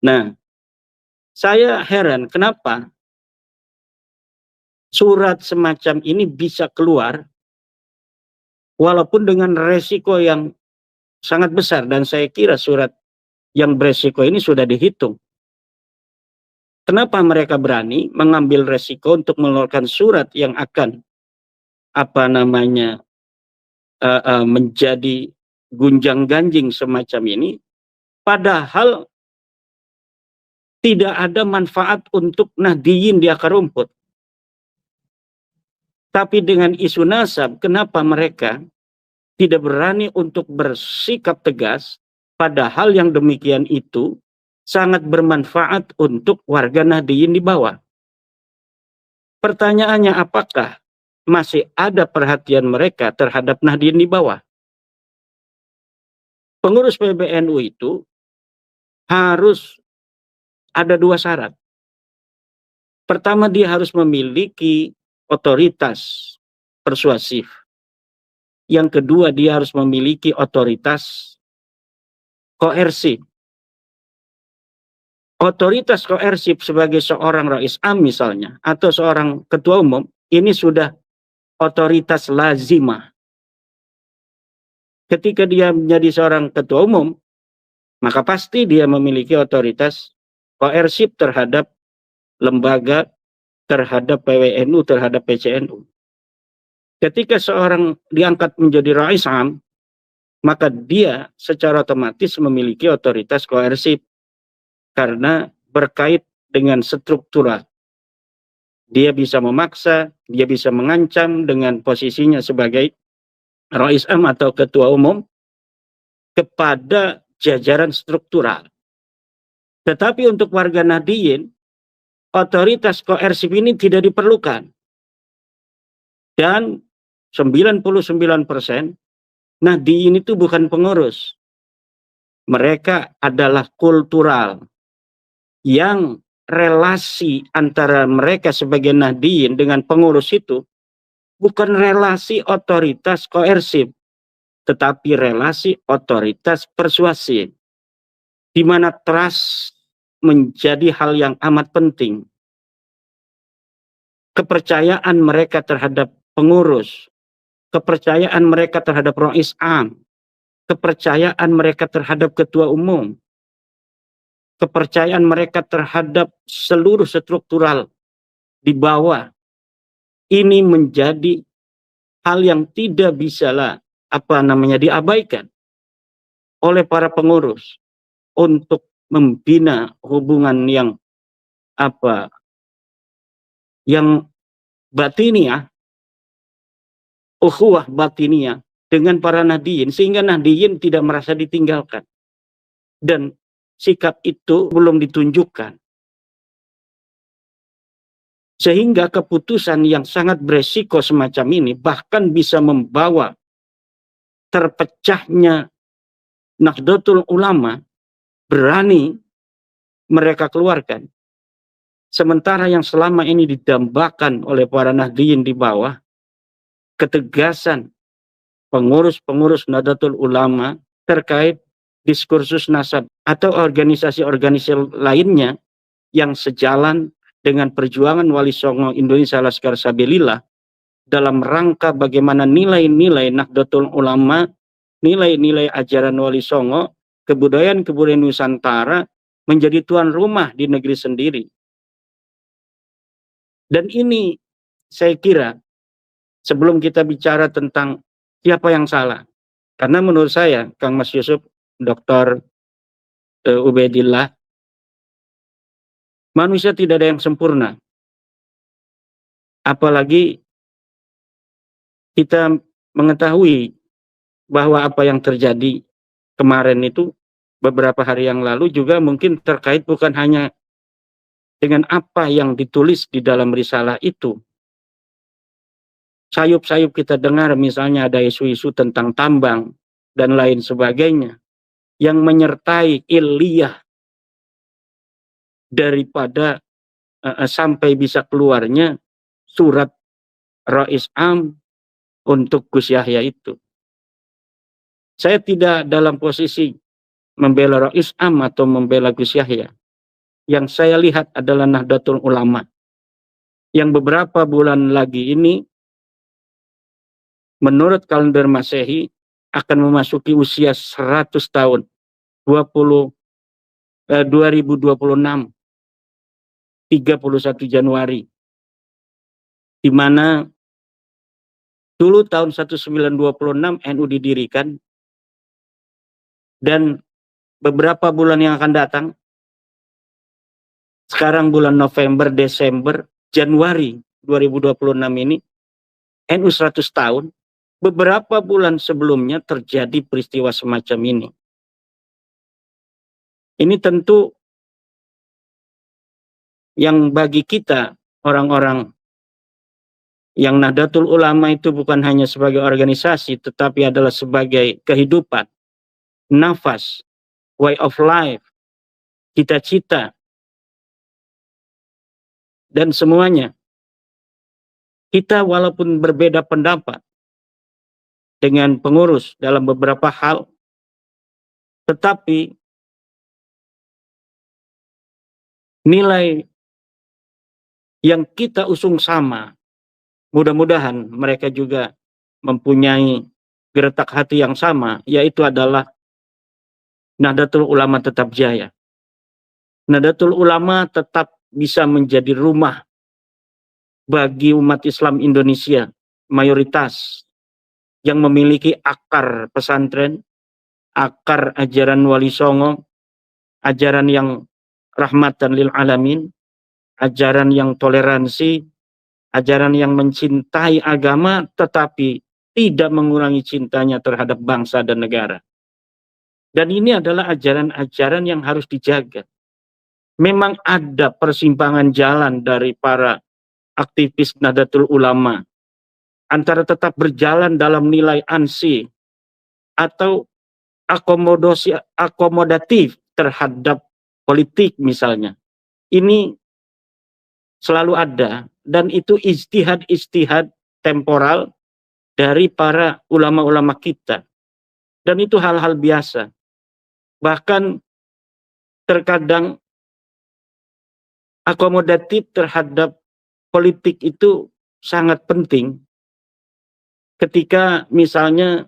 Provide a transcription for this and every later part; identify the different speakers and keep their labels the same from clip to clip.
Speaker 1: Nah, saya heran kenapa surat semacam ini bisa keluar walaupun dengan resiko yang sangat besar, dan saya kira surat yang beresiko ini sudah dihitung. Kenapa mereka berani mengambil resiko untuk mengeluarkan surat yang akan menjadi gunjang-ganjing semacam ini, padahal tidak ada manfaat untuk Nahdiyin di akar rumput. Tapi dengan isu nasab, kenapa mereka tidak berani untuk bersikap tegas, padahal yang demikian itu sangat bermanfaat untuk warga Nahdiyin di bawah. Pertanyaannya, apakah masih ada perhatian mereka terhadap Nahdiyin di bawah? Pengurus PBNU itu harus ada dua syarat. Pertama, dia harus memiliki otoritas persuasif. Yang kedua, dia harus memiliki otoritas koersif. Otoritas koersif sebagai seorang Rais Am misalnya, atau seorang ketua umum, ini sudah otoritas lazimah. Ketika dia menjadi seorang ketua umum, maka pasti dia memiliki otoritas koersif terhadap lembaga, terhadap PWNU, terhadap PCNU. Ketika seorang diangkat menjadi Rais Am, maka dia secara otomatis memiliki otoritas koersif karena berkait dengan struktural. Dia bisa memaksa, dia bisa mengancam dengan posisinya sebagai Rais Am atau ketua umum kepada jajaran struktural. Tetapi untuk warga Nahdiyin, otoritas koersif ini tidak diperlukan. Dan 99% Nahdiyin itu bukan pengurus. Mereka adalah kultural. Yang relasi antara mereka sebagai Nahdiyin dengan pengurus itu bukan relasi otoritas koersif, tetapi relasi otoritas persuasif, di mana trust menjadi hal yang amat penting. Kepercayaan mereka terhadap pengurus, kepercayaan mereka terhadap Rais Am, kepercayaan mereka terhadap ketua umum, kepercayaan mereka terhadap seluruh struktural di bawah, ini menjadi hal yang tidak bisalah diabaikan oleh para pengurus untuk membina hubungan yang batiniah, ukhuwah batiniah dengan para Nahdiyin, sehingga Nahdiyin tidak merasa ditinggalkan. Dan sikap itu belum ditunjukkan. Sehingga keputusan yang sangat beresiko semacam ini bahkan bisa membawa terpecahnya Nahdlatul Ulama, berani mereka keluarkan. Sementara yang selama ini didambakan oleh para Nahdiyin di bawah, ketegasan pengurus-pengurus Nahdlatul Ulama terkait diskursus nasab atau organisasi-organisasi lainnya yang sejalan dengan perjuangan Wali Songo Indonesia Laskar Sabilillah dalam rangka bagaimana nilai-nilai Nahdlatul Ulama, nilai-nilai ajaran Wali Songo, kebudayaan-kebudayaan Nusantara menjadi tuan rumah di negeri sendiri. Dan ini saya kira sebelum kita bicara tentang siapa yang salah, karena menurut saya Kang Mas Yusuf, Dr. Ubaidillah, manusia tidak ada yang sempurna. Apalagi kita mengetahui bahwa apa yang terjadi kemarin itu beberapa hari yang lalu juga mungkin terkait bukan hanya dengan apa yang ditulis di dalam risalah itu. Sayup-sayup kita dengar misalnya ada isu-isu tentang tambang dan lain sebagainya yang menyertai ilmiah daripada sampai bisa keluarnya surat Rais Am untuk Gus Yahya itu. Saya tidak dalam posisi membela Rais Am atau membela Gus Yahya. yang saya lihat adalah Nahdlatul Ulama, yang beberapa bulan lagi ini menurut kalender Masehi akan memasuki usia 100 tahun, 2026, 31 Januari, di mana dulu tahun 1926 NU didirikan, dan beberapa bulan yang akan datang, sekarang bulan November, Desember, Januari 2026 ini, NU 100 tahun, beberapa bulan sebelumnya terjadi peristiwa semacam ini. Ini tentu yang bagi kita, orang-orang yang Nahdlatul Ulama itu bukan hanya sebagai organisasi, tetapi adalah sebagai kehidupan, nafas, way of life, cita-cita, dan semuanya. Kita walaupun berbeda pendapat dengan pengurus dalam beberapa hal, tetapi nilai yang kita usung sama. Mudah-mudahan mereka juga mempunyai geretak hati yang sama, yaitu adalah Nahdlatul Ulama tetap jaya. Nahdlatul Ulama tetap bisa menjadi rumah bagi umat Islam Indonesia mayoritas yang memiliki akar pesantren, akar ajaran Wali Songo, ajaran yang rahmatan lil alamin, ajaran yang toleransi, ajaran yang mencintai agama tetapi tidak mengurangi cintanya terhadap bangsa dan negara. Dan ini adalah ajaran-ajaran yang harus dijaga. Memang ada persimpangan jalan dari para aktivis Nahdlatul Ulama antara tetap berjalan dalam nilai ansi atau akomodatif terhadap politik misalnya. Ini selalu ada, dan itu ijtihad temporal dari para ulama-ulama kita. Dan itu hal-hal biasa. Bahkan terkadang akomodatif terhadap politik itu sangat penting. Ketika misalnya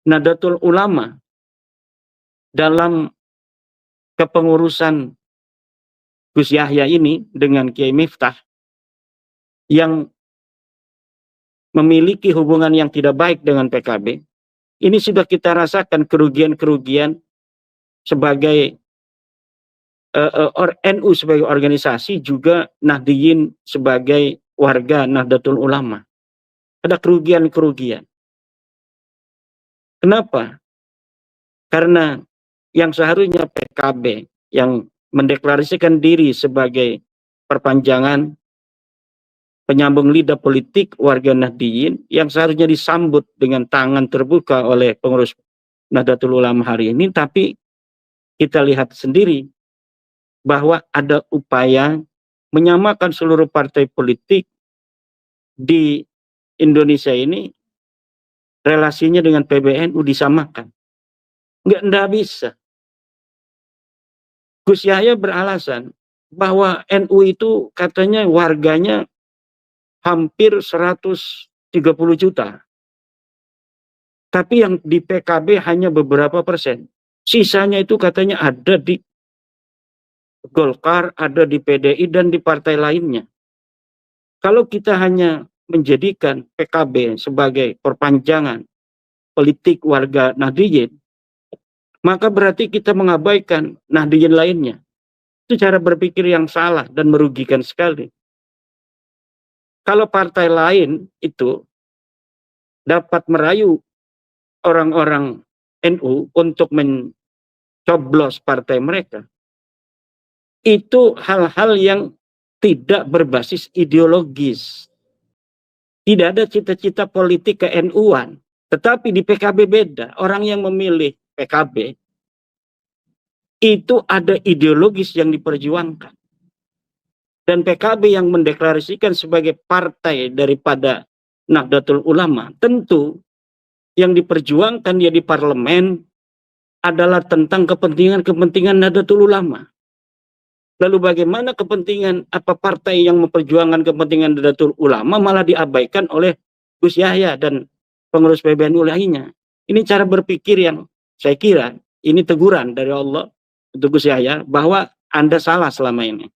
Speaker 1: Nahdlatul Ulama dalam kepengurusan Gus Yahya ini dengan Kiai Miftah yang memiliki hubungan yang tidak baik dengan PKB, ini sudah kita rasakan kerugian-kerugian sebagai NU sebagai organisasi, juga Nahdiyin sebagai warga Nahdlatul Ulama. Ada kerugian-kerugian. Kenapa? Karena yang seharusnya PKB yang mendeklarasikan diri sebagai perpanjangan penyambung lidah politik warga Nahdiyin, yang seharusnya disambut dengan tangan terbuka oleh pengurus Nahdlatul Ulama hari ini, tapi kita lihat sendiri bahwa ada upaya menyamakan seluruh partai politik di Indonesia ini, relasinya dengan PBNU disamakan. Nggak bisa. Gus Yahya beralasan bahwa NU itu katanya warganya hampir 130 juta. Tapi yang di PKB hanya beberapa persen. Sisanya itu katanya ada di Golkar, ada di PDI, dan di partai lainnya. Kalau kita hanya menjadikan PKB sebagai perpanjangan politik warga Nahdiyin, maka berarti kita mengabaikan Nahdiyin lainnya. Itu cara berpikir yang salah dan merugikan sekali. Kalau partai lain itu dapat merayu orang-orang NU untuk mencoblos partai mereka, itu hal-hal yang tidak berbasis ideologis. Tidak ada cita-cita politik ke NU-an. Tetapi di PKB beda. Orang yang memilih PKB itu ada ideologis yang diperjuangkan. Dan PKB yang mendeklarasikan sebagai partai daripada Nahdlatul Ulama, tentu yang diperjuangkan dia di parlemen adalah tentang kepentingan-kepentingan Nahdlatul Ulama. Lalu bagaimana kepentingan apa partai yang memperjuangkan kepentingan Nahdlatul Ulama malah diabaikan oleh Gus Yahya dan pengurus PBNU lainnya. Ini cara berpikir yang saya kira ini teguran dari Allah untuk Gus Yahya bahwa Anda salah selama ini.